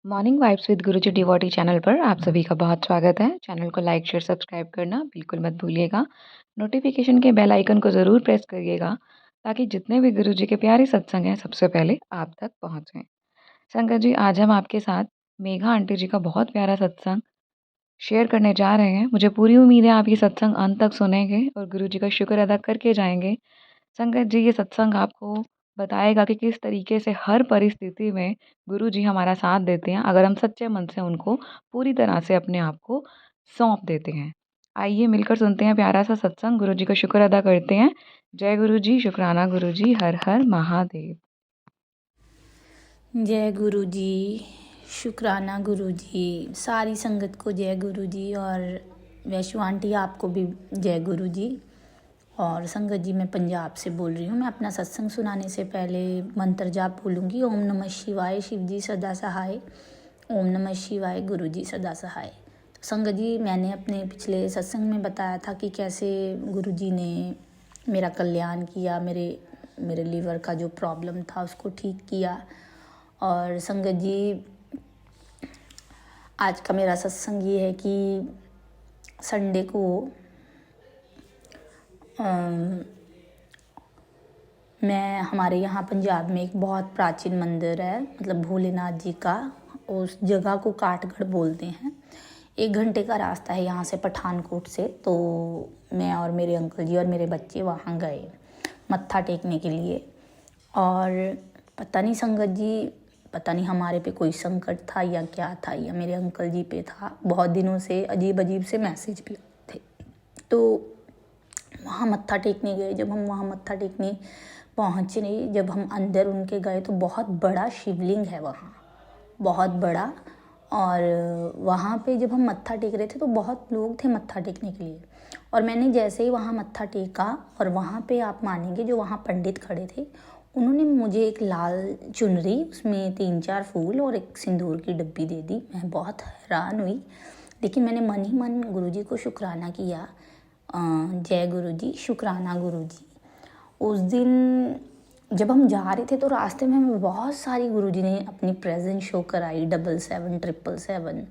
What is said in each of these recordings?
Morning vibes with Guruji devotee channel पर आप सभी का बहुत स्वागत है। चैनल को लाइक शेयर सब्सक्राइब करना बिल्कुल मत भूलिएगा। नोटिफिकेशन के बेल आइकन को ज़रूर प्रेस करिएगा ताकि जितने भी गुरुजी के प्यारे सत्संग हैं सबसे पहले आप तक पहुँचें। संगत जी, आज हम आपके साथ मेघा आंटी जी का बहुत प्यारा सत्संग शेयर करने जा रहे हैं। मुझे पूरी उम्मीद है आप ये सत्संग अंत तक सुनेंगे और गुरुजी का शुक्र अदा करके जाएंगे। संगत जी, ये सत्संग आपको बताएगा कि किस तरीके से हर परिस्थिति में गुरु जी हमारा साथ देते हैं अगर हम सच्चे मन से उनको पूरी तरह से अपने आप को सौंप देते हैं। आइए मिलकर सुनते हैं प्यारा सा सत्संग। गुरु जी का शुक्र अदा करते हैं। जय गुरु जी, शुक्राना गुरु जी, हर हर महादेव। जय गुरु जी, शुक्राना गुरु जी, सारी संगत को जय गुरु जी और वैशु आंटी आपको भी जय गुरु जी। और संगत जी, मैं पंजाब से बोल रही हूँ। मैं अपना सत्संग सुनाने से पहले मंत्र जाप बोलूँगी। ओम नमः शिवाय, शिव जी सदा सहाय। ओम नमः शिवाय, गुरु जी सदा सहाय। तो संगत जी, मैंने अपने पिछले सत्संग में बताया था कि कैसे गुरु जी ने मेरा कल्याण किया, मेरे लीवर का जो प्रॉब्लम था उसको ठीक किया। और संगत जी, आज का मेरा सत्संग ये है कि संडे को मैं हमारे यहाँ पंजाब में एक बहुत प्राचीन मंदिर है, मतलब भोलेनाथ जी का। उस जगह को काठगढ़ बोलते हैं। 1 घंटे का रास्ता है यहाँ से, पठानकोट से। तो मैं और मेरे अंकल जी और मेरे बच्चे वहाँ गए मत्था टेकने के लिए। और पता नहीं संगत जी, पता नहीं हमारे पे कोई संकट था या क्या था, या मेरे अंकल जी पे था। बहुत दिनों से अजीब अजीब से मैसेज भी थे। तो वहाँ मत्था टेकने गए। जब हम वहाँ मत्था टेकने पहुँचे, जब हम अंदर उनके गए तो बहुत बड़ा शिवलिंग है वहाँ, बहुत बड़ा। और वहाँ पे जब हम मत्था टेक रहे थे तो बहुत लोग थे मत्था टेकने के लिए। और मैंने जैसे ही वहाँ मत्था टेका, और वहाँ पे आप मानेंगे जो वहाँ पंडित खड़े थे, उन्होंने मुझे एक लाल चुनरी, उसमें 3-4 फूल और एक सिंदूर की डब्बी दे दी। मैं बहुत हैरान हुई, लेकिन मैंने मन ही मन गुरुजी को शुक्राना किया। जय गुरु जी, शुक्राना गुरु जी। उस दिन जब हम जा रहे थे तो रास्ते में हमें बहुत सारी गुरुजी ने अपनी प्रेजेंस शो कराई, 77, 777।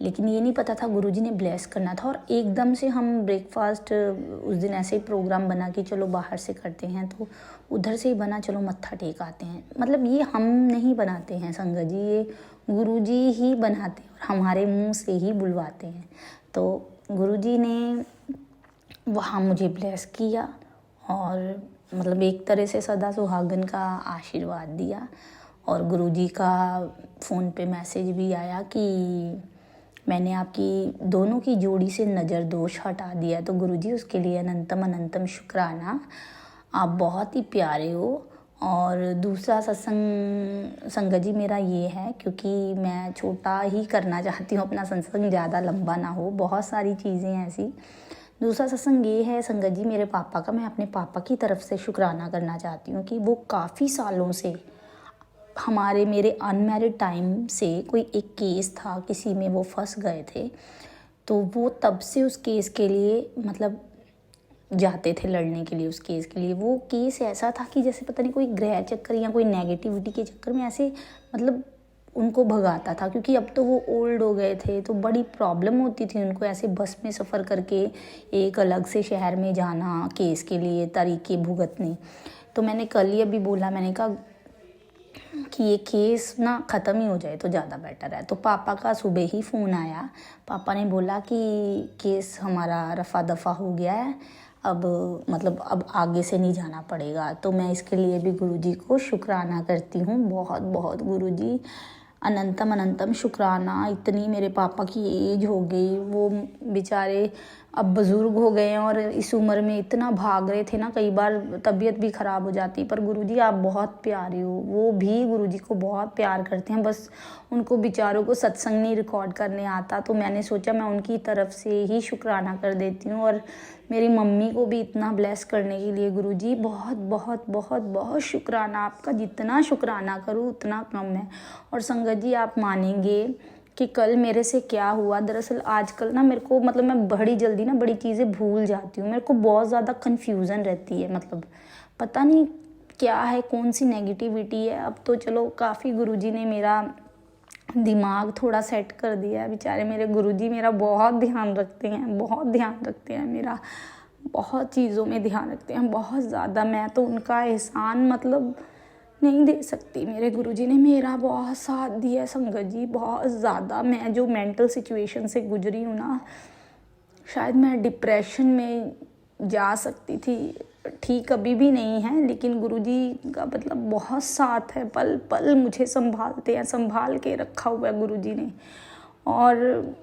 लेकिन ये नहीं पता था गुरुजी ने ब्लेस करना था। और एकदम से हम ब्रेकफास्ट उस दिन ऐसे ही प्रोग्राम बना कि चलो बाहर से करते हैं, तो उधर से ही बना चलो मत्था टेक आते हैं। मतलब ये हम नहीं बनाते हैं संगत जी, ये गुरुजी ही बनाते हैं और हमारे मुंह से ही बुलवाते हैं। तो गुरुजी ने वहाँ मुझे ब्लेस किया और मतलब एक तरह से सदा सुहागन का आशीर्वाद दिया। और गुरुजी का फ़ोन पे मैसेज भी आया कि मैंने आपकी दोनों की जोड़ी से नज़र दोष हटा दिया। तो गुरुजी, उसके लिए अनंतम अनंतम शुक्राना। आप बहुत ही प्यारे हो। और दूसरा सत्संग संगत जी मेरा ये है, क्योंकि मैं छोटा ही करना चाहती हूँ अपना सत्संग, ज़्यादा लंबा ना हो, बहुत सारी चीज़ें ऐसी। दूसरा सत्संग ये है संगत जी, मेरे पापा का। मैं अपने पापा की तरफ से शुक्राना करना चाहती हूँ कि वो काफ़ी सालों से मेरे अनमैरिड टाइम से कोई एक केस था, किसी में वो फंस गए थे। तो वो तब से उस केस के लिए मतलब जाते थे लड़ने के लिए। उस केस के लिए, वो केस ऐसा था कि जैसे पता नहीं कोई ग्रह चक्कर या कोई नेगेटिविटी के चक्कर में ऐसे मतलब उनको भगाता था। क्योंकि अब तो वो ओल्ड हो गए थे, तो बड़ी प्रॉब्लम होती थी उनको ऐसे बस में सफ़र करके एक अलग से शहर में जाना केस के लिए, तरीके भुगतने। तो मैंने कल ही अभी बोला, मैंने कहा कि ये केस ना ख़त्म ही हो जाए तो ज़्यादा बेटर है। तो पापा का सुबह ही फ़ोन आया। पापा ने बोला कि केस हमारा रफ़ा दफ़ा हो गया है, अब मतलब अब आगे से नहीं जाना पड़ेगा। तो मैं इसके लिए भी गुरुजी को शुक्राना करती हूँ, बहुत बहुत गुरुजी, अनंतम अनंतम शुक्राना। इतनी मेरे पापा की एज हो गई, वो बेचारे अब बुज़ुर्ग हो गए हैं और इस उम्र में इतना भाग रहे थे ना, कई बार तबीयत भी ख़राब हो जाती। पर गुरुजी आप बहुत प्यारे हो। वो भी गुरुजी को बहुत प्यार करते हैं, बस उनको बेचारों को सत्संग नहीं रिकॉर्ड करने आता। तो मैंने सोचा मैं उनकी तरफ से ही शुक्राना कर देती हूँ। और मेरी मम्मी को भी इतना ब्लेस करने के लिए गुरुजी बहुत बहुत बहुत बहुत शुक्राना। आपका जितना शुक्राना करूँ उतना कम है। और संगत जी, आप मानेंगे कि कल मेरे से क्या हुआ। दरअसल आजकल ना मेरे को मतलब मैं बड़ी जल्दी ना बड़ी चीज़ें भूल जाती हूँ। मेरे को बहुत ज़्यादा कन्फ्यूज़न रहती है, मतलब पता नहीं क्या है, कौन सी नेगेटिविटी है। अब तो चलो काफ़ी गुरुजी ने मेरा दिमाग थोड़ा सेट कर दिया है। बेचारे मेरे गुरुजी मेरा बहुत ध्यान रखते हैं, बहुत ध्यान रखते हैं मेरा, बहुत चीज़ों में ध्यान रखते हैं, बहुत ज़्यादा। मैं तो उनका एहसान मतलब नहीं दे सकती। मेरे गुरुजी ने मेरा बहुत साथ दिया संगत जी, बहुत ज़्यादा। मैं जो मेंटल सिचुएशन से गुजरी हूँ ना, शायद मैं डिप्रेशन में जा सकती थी, ठीक अभी भी नहीं है, लेकिन गुरुजी का मतलब बहुत साथ है। पल पल मुझे संभालते हैं, संभाल के रखा हुआ है गुरुजी ने। और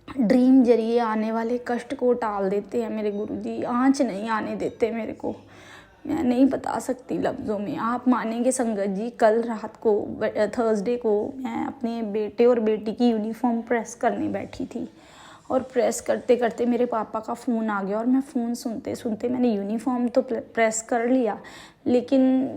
ड्रीम जरिए आने वाले कष्ट को टाल देते हैं मेरे गुरुजी, आँच नहीं आने देते मेरे को। मैं नहीं बता सकती लफ्ज़ों में। आप मानेंगे संगत जी, कल रात को थर्सडे को मैं अपने बेटे और बेटी की यूनिफॉर्म प्रेस करने बैठी थी, और प्रेस करते करते मेरे पापा का फ़ोन आ गया, और मैं फ़ोन सुनते सुनते मैंने यूनिफॉर्म तो प्रेस कर लिया, लेकिन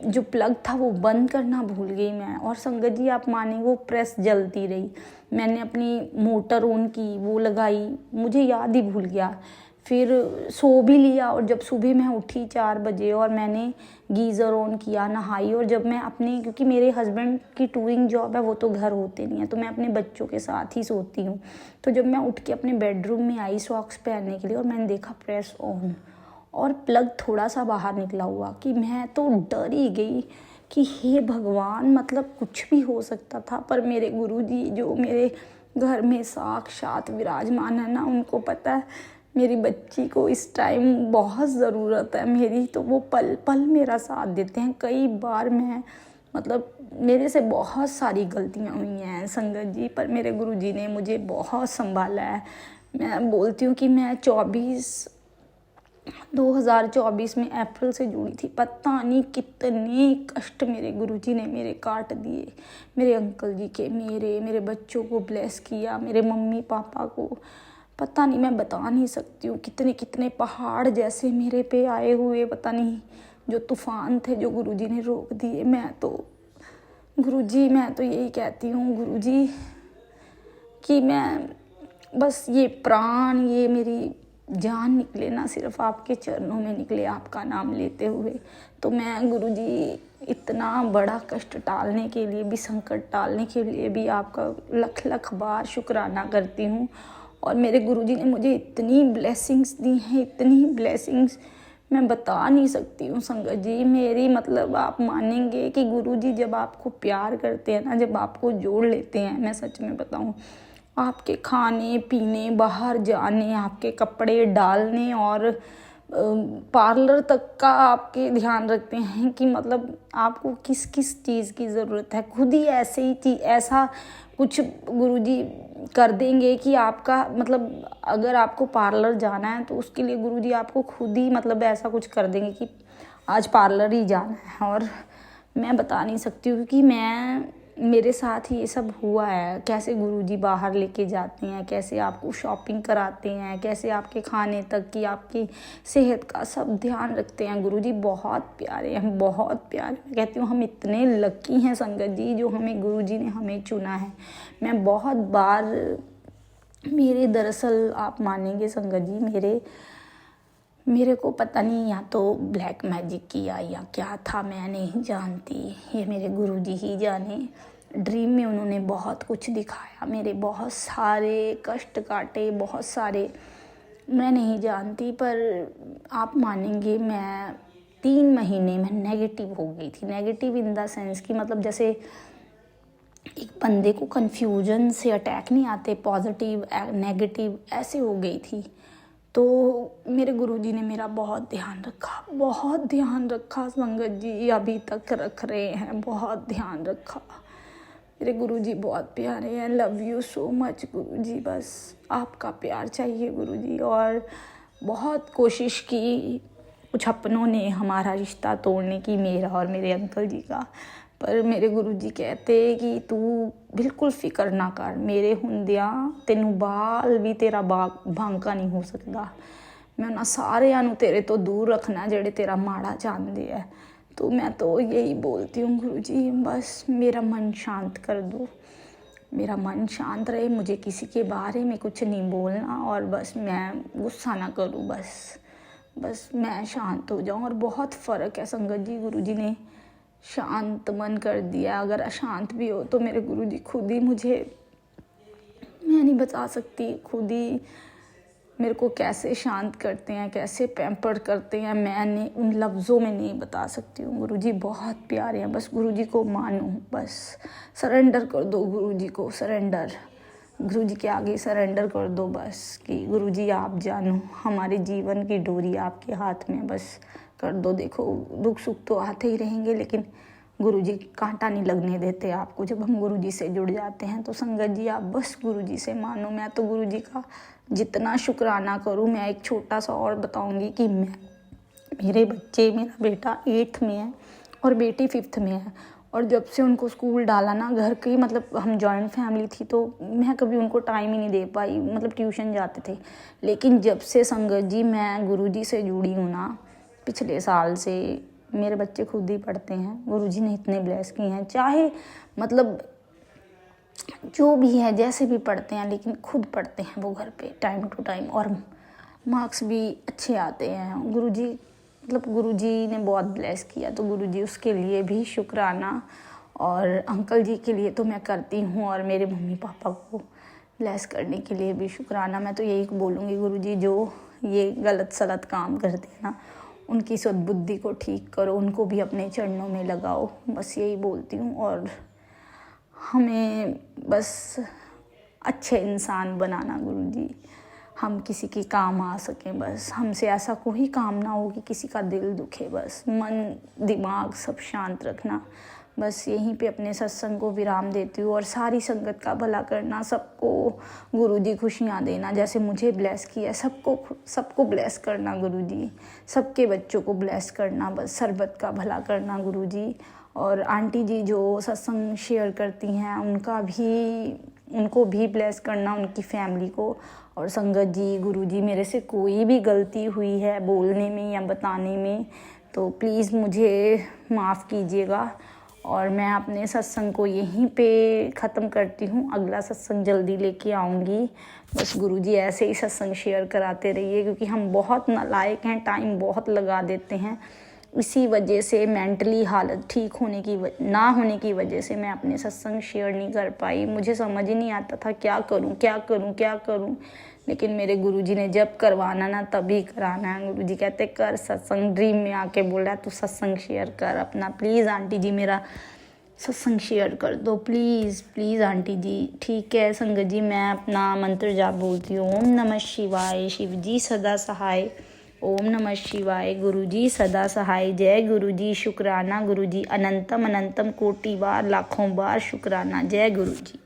जो प्लग था वो बंद करना भूल गई मैं। और संगत जी आप माने वो प्रेस जलती रही। मैंने अपनी मोटर ऑन की, वो लगाई, मुझे याद ही भूल गया। फिर सो भी लिया, और जब सुबह मैं उठी 4 बजे और मैंने गीज़र ऑन किया, नहाई, और जब मैं अपने, क्योंकि मेरे हस्बैंड की टूरिंग जॉब है, वो तो घर होते नहीं है, तो मैं अपने बच्चों के साथ ही सोती हूँ। तो जब मैं उठ के अपने बेडरूम में आई सॉक्स पहनने के लिए, और मैंने देखा प्रेस ऑन और प्लग थोड़ा सा बाहर निकला हुआ, कि मैं तो डर ही गई कि हे भगवान, मतलब कुछ भी हो सकता था। पर मेरे गुरुजी जो मेरे घर में साक्षात विराजमान है ना, उनको पता है मेरी बच्ची को इस टाइम बहुत ज़रूरत है मेरी, तो वो पल पल मेरा साथ देते हैं। कई बार मैं मतलब मेरे से बहुत सारी गलतियाँ हुई हैं संगत जी, पर मेरे गुरुजी ने मुझे बहुत संभाला है। मैं बोलती हूँ कि मैं 2024 में अप्रैल से जुड़ी थी, पता नहीं कितने कष्ट मेरे गुरुजी ने मेरे काट दिए, मेरे अंकल जी के, मेरे बच्चों को ब्लेस किया, मेरे मम्मी पापा को, पता नहीं, मैं बता नहीं सकती हूँ। कितने कितने पहाड़ जैसे मेरे पे आए हुए, पता नहीं जो तूफान थे जो गुरुजी ने रोक दिए। मैं तो यही कहती हूँ गुरुजी कि मैं बस ये प्राण, ये मेरी जान निकले ना, सिर्फ आपके चरणों में निकले, आपका नाम लेते हुए। तो मैं गुरुजी इतना बड़ा कष्ट टालने के लिए भी, संकट टालने के लिए भी आपका लख लख बार शुक्राना करती हूँ। और मेरे गुरुजी ने मुझे इतनी ब्लेसिंग्स दी हैं, इतनी ब्लेसिंग्स मैं बता नहीं सकती हूँ संगत जी। मेरी मतलब आप मानेंगे कि गुरुजी जब आपको प्यार करते हैं ना, जब आपको जोड़ लेते हैं, मैं सच में बताऊँ, आपके खाने पीने, बाहर जाने, आपके कपड़े डालने, और पार्लर तक का आपके ध्यान रखते हैं कि मतलब आपको किस किस चीज़ की ज़रूरत है। खुद ही ऐसे ही चीज़, ऐसा कुछ गुरुजी कर देंगे कि आपका मतलब अगर आपको पार्लर जाना है तो उसके लिए गुरुजी आपको खुद ही मतलब ऐसा कुछ कर देंगे कि आज पार्लर ही जाना है। और मैं बता नहीं सकती हूँ कि मेरे साथ ही ये सब हुआ है। कैसे गुरुजी बाहर लेके जाते हैं, कैसे आपको शॉपिंग कराते हैं, कैसे आपके खाने तक की, आपकी सेहत का सब ध्यान रखते हैं। गुरुजी बहुत प्यारे हैं, बहुत प्यारे। मैं कहती हूँ हम इतने लकी हैं संगत जी, जो गुरुजी ने हमें चुना है। मैं बहुत बार मेरे दरअसल आप मानेंगे संगत जी, मेरे को पता नहीं, या तो ब्लैक मैजिक किया या क्या था, मैं नहीं जानती, ये मेरे गुरुजी ही जाने। ड्रीम में उन्होंने बहुत कुछ दिखाया, मेरे बहुत सारे कष्ट काटे, बहुत सारे, मैं नहीं जानती। पर आप मानेंगे मैं 3 महीने में नेगेटिव हो गई थी। नेगेटिव इन द सेंस कि मतलब जैसे एक बंदे को कन्फ्यूजन से अटैक नहीं आते, पॉजिटिव नेगेटिव, ऐसे हो गई थी। तो मेरे गुरुजी ने मेरा बहुत ध्यान रखा, बहुत ध्यान रखा संगत जी, अभी तक रख रहे हैं, बहुत ध्यान रखा। मेरे गुरुजी बहुत प्यारे हैं। लव यू सो मच गुरुजी, बस आपका प्यार चाहिए गुरुजी। और बहुत कोशिश की कुछ अपनों ने हमारा रिश्ता तोड़ने की, मेरा और मेरे अंकल जी का, पर मेरे गुरुजी कहते कि तू बिल्कुल फिक्र ना कर, मेरे हुंदियां तेनू बाल भी तेरा भांका नहीं हो सकता। मैं उन्हां सारियां नू तेरे तो दूर रखना जेड़े तेरा माड़ा चाहते हैं। तो मैं तो यही बोलती हूँ गुरुजी, बस मेरा मन शांत कर दो, मेरा मन शांत रहे, मुझे किसी के बारे में कुछ नहीं बोलना, और बस मैं गुस्सा ना करूँ, बस मैं शांत हो जाऊँ। और बहुत फ़र्क है संगत जी, गुरुजी ने शांत मन कर दिया। अगर अशांत भी हो तो मेरे गुरुजी खुद ही मुझे, मैं नहीं बता सकती, खुद ही मेरे को कैसे शांत करते हैं, कैसे पैम्पर करते हैं, मैं नहीं उन लफ्ज़ों में नहीं बता सकती हूँ। गुरुजी बहुत प्यारे हैं, बस गुरुजी को मानो, बस सरेंडर कर दो गुरुजी को, सरेंडर गुरुजी के आगे सरेंडर कर दो बस, कि गुरुजी आप जानो, हमारे जीवन की डोरी आपके हाथ में, बस कर दो। देखो दुख सुख तो आते ही रहेंगे, लेकिन गुरुजी कांटा नहीं लगने देते आपको जब हम गुरुजी से जुड़ जाते हैं। तो संगत जी आप बस गुरुजी से मानो। मैं तो गुरुजी का जितना शुक्राना करूँ, मैं एक छोटा सा और बताऊंगी कि मेरे बच्चे, मेरा बेटा 8th में है और बेटी 5th में है, और जब से उनको स्कूल डाला ना, घर की मतलब हम जॉइंट फैमिली थी तो मैं कभी उनको टाइम ही नहीं दे पाई, मतलब ट्यूशन जाते थे। लेकिन जब से संगत जी मैं गुरुजी से जुड़ी हूँ ना, पिछले साल से, मेरे बच्चे खुद ही पढ़ते हैं। गुरुजी ने इतने ब्लेस किए हैं, चाहे मतलब जो भी है जैसे भी पढ़ते हैं, लेकिन खुद पढ़ते हैं वो घर पे टाइम टू टाइम, और मार्क्स भी अच्छे आते हैं। गुरुजी मतलब गुरुजी ने बहुत ब्लेस किया, तो गुरुजी उसके लिए भी शुक्राना। और अंकल जी के लिए तो मैं करती हूँ, और मेरे मम्मी पापा को ब्लेस करने के लिए भी शुक्राना। मैं तो यही बोलूँगी, गुरुजी जो ये गलत सलत काम करते हैं ना, उनकी सद्बुद्धि को ठीक करो, उनको भी अपने चरणों में लगाओ, बस यही बोलती हूँ। और हमें बस अच्छे इंसान बनाना गुरुजी, हम किसी की काम आ सकें, बस हमसे ऐसा कोई काम ना हो कि किसी का दिल दुखे, बस मन दिमाग सब शांत रखना। बस यहीं पे अपने सत्संग को विराम देती हूँ, और सारी संगत का भला करना, सबको गुरुजी खुशियाँ देना, जैसे मुझे ब्लेस किया, सबको ब्लेस करना गुरुजी, सबके बच्चों को ब्लेस करना, बस सरबत का भला करना गुरुजी। और आंटी जी जो सत्संग शेयर करती हैं उनको भी ब्लेस करना, उनकी फैमिली को। और संगत जी, गुरुजी, मेरे से कोई भी गलती हुई है बोलने में या बताने में तो प्लीज़ मुझे माफ़ कीजिएगा। और मैं अपने सत्संग को यहीं पे ख़त्म करती हूँ, अगला सत्संग जल्दी लेके आऊँगी। बस गुरुजी ऐसे ही सत्संग शेयर कराते रहिए, क्योंकि हम बहुत नालायक हैं, टाइम बहुत लगा देते हैं। इसी वजह से मेंटली हालत ठीक ना होने की वजह से मैं अपने सत्संग शेयर नहीं कर पाई। मुझे समझ ही नहीं आता था क्या करूं। लेकिन मेरे गुरुजी ने जब करवाना ना तभी कराना है। गुरुजी कहते कर सत्संग, ड्रीम में आके बोल रहा है तू सत्संग शेयर कर अपना, प्लीज़ आंटी जी मेरा सत्संग शेयर कर दो, प्लीज़ आंटी जी। ठीक है संगत जी, मैं अपना मंत्र जाप बोलती हूँ। ओम नमः शिवाय, शिव जी सदा सहाय। ओम नमः शिवाय, गुरुजी सदा सहाय। जय गुरुजी, शुक्राना गुरुजी, अनंतम अनंतम कोटि बार लाखों बार शुक्राना। जय गुरुजी।